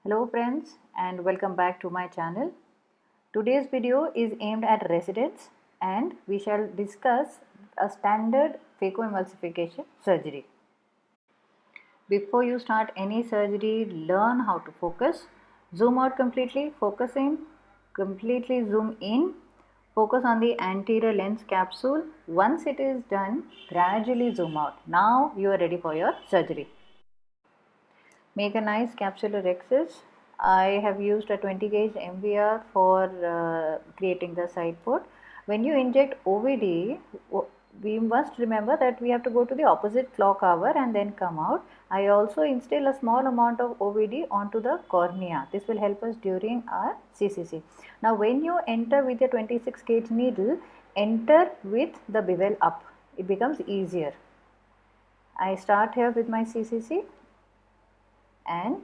Hello friends and welcome back to my channel. Today's video is aimed at residents and we shall discuss a standard phacoemulsification surgery. Before you start any surgery, learn how to focus. Zoom out completely, focus in, completely zoom in, focus on the anterior lens capsule. Once it is done, gradually zoom out. Now you are ready for your surgery. Make a nice capsular rhexis. I have used a 20 gauge MVR for creating the side port. When you inject OVD, we must remember that we have to go to the opposite clock hour and then come out. I also instill a small amount of OVD onto the cornea. This will help us during our CCC. Now when you enter with your 26 gauge needle, enter with the bevel up. It becomes easier. I start here with my CCC and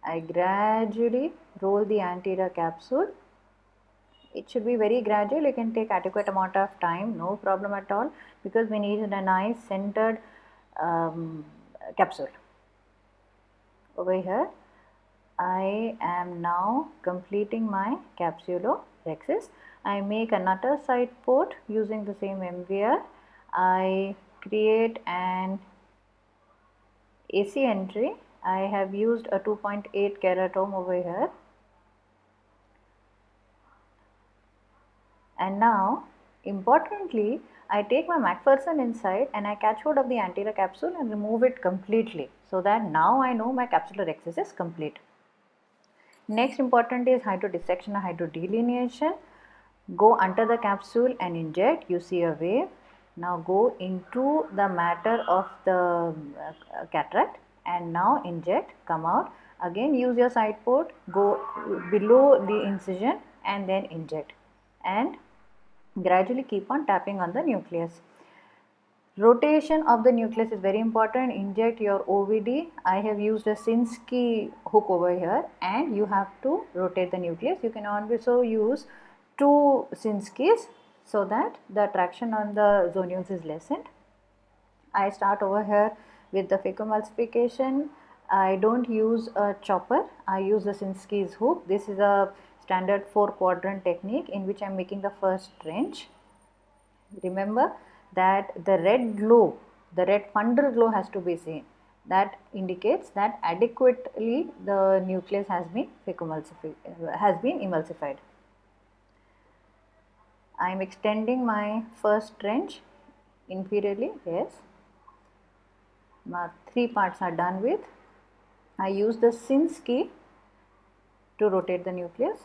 I gradually roll the anterior capsule. It should be very gradual. You can take adequate amount of time, no problem at all, because we need a nice centered capsule. Over here, I am now completing my capsulorhexis. I make a Nutter side port using the same MVR. I create an AC entry. I have used a 2.8 keratome over here. And now, importantly, I take my McPherson inside and I catch hold of the anterior capsule and remove it completely, so that now I know my capsulorhexis is complete. Next important is hydrodissection and hydrodelineation. Go under the capsule and inject. You see a wave. Now go into the matter of the cataract and now inject, come out. Again use your side port, go below the incision and then inject, and gradually keep on tapping on the nucleus. Rotation of the nucleus is very important. Inject your OVD. I have used a Sinskey hook over here and you have to rotate the nucleus. You can also use two Sinskys so that the traction on the zonules is lessened. I start over here with the phacoemulsification. I don't use a chopper. I use the Sinskey's hook. This is a standard 4-quadrant technique in which I am making the first trench. Remember that the red glow, the red fundal glow has to be seen. That indicates that adequately the nucleus has been emulsified. I am extending my first trench inferiorly. Yes, my 3 parts are done with. I use the Sinskey to rotate the nucleus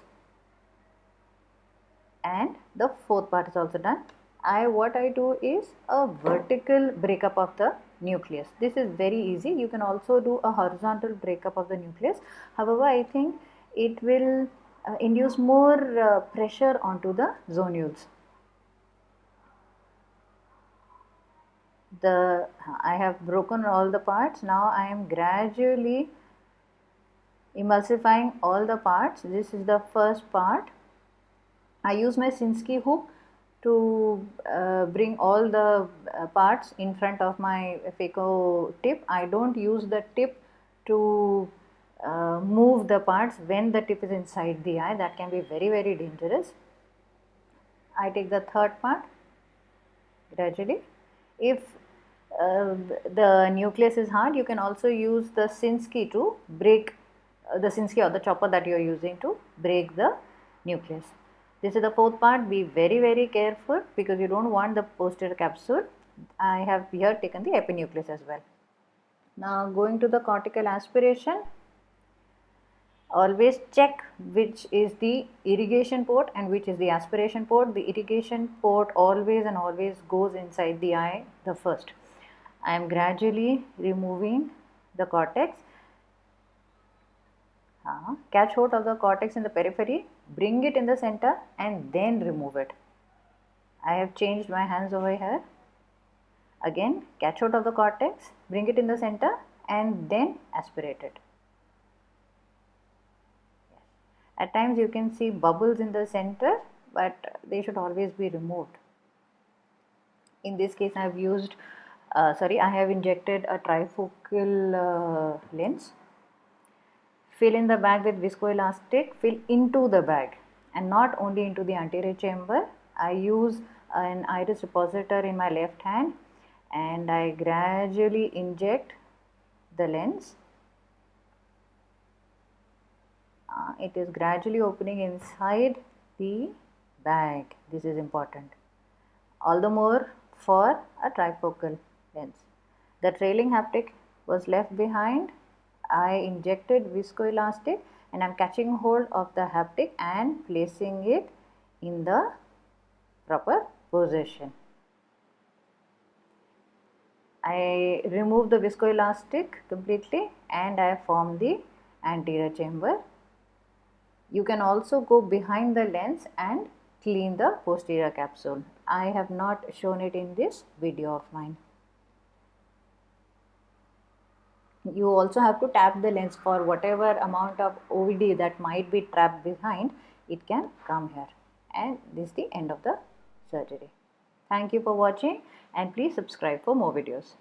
and the 4th part is also done. What I do is a vertical breakup of the nucleus. This is very easy. You can also do a horizontal breakup of the nucleus. However, I think it will induce more pressure onto the zonules. I have broken all the parts. Now I am gradually emulsifying all the parts. This is the first part. I use my Sinskey hook to bring all the parts in front of my phaco tip. I don't use the tip to move the parts when the tip is inside the eye. That can be very dangerous. I take the 3rd part gradually. If the nucleus is hard, you can also use the Sinskey to break the Sinskey or the chopper that you are using to break the nucleus. This is the 4th part. Be very careful because you don't want the posterior capsule. I have here taken the epinucleus as well. Now going to the cortical aspiration. Always check which is the irrigation port and which is the aspiration port. The irrigation port always goes inside the eye the first. I am gradually removing the cortex. Catch hold of the cortex in the periphery, bring it in the center and then remove it. I have changed my hands over here. Again, catch hold of the cortex, bring it in the center and then aspirate it. At times you can see bubbles in the center, but they should always be removed. In this case I have used, I have injected a trifocal lens. fill in the bag with viscoelastic, fill into the bag and not only into the anterior chamber. I use an iris repositor in my left hand and I gradually inject the lens. It is gradually opening inside the bag. This is important. All the more for a trifocal lens. The trailing haptic was left behind. I injected viscoelastic and I am catching hold of the haptic and placing it in the proper position. I remove the viscoelastic completely and I form the anterior chamber. You can also go behind the lens and clean the posterior capsule. I have not shown it in this video of mine. You also have to tap the lens for whatever amount of OVD that might be trapped behind, it can come here. And this is the end of the surgery. Thank you for watching and please subscribe for more videos.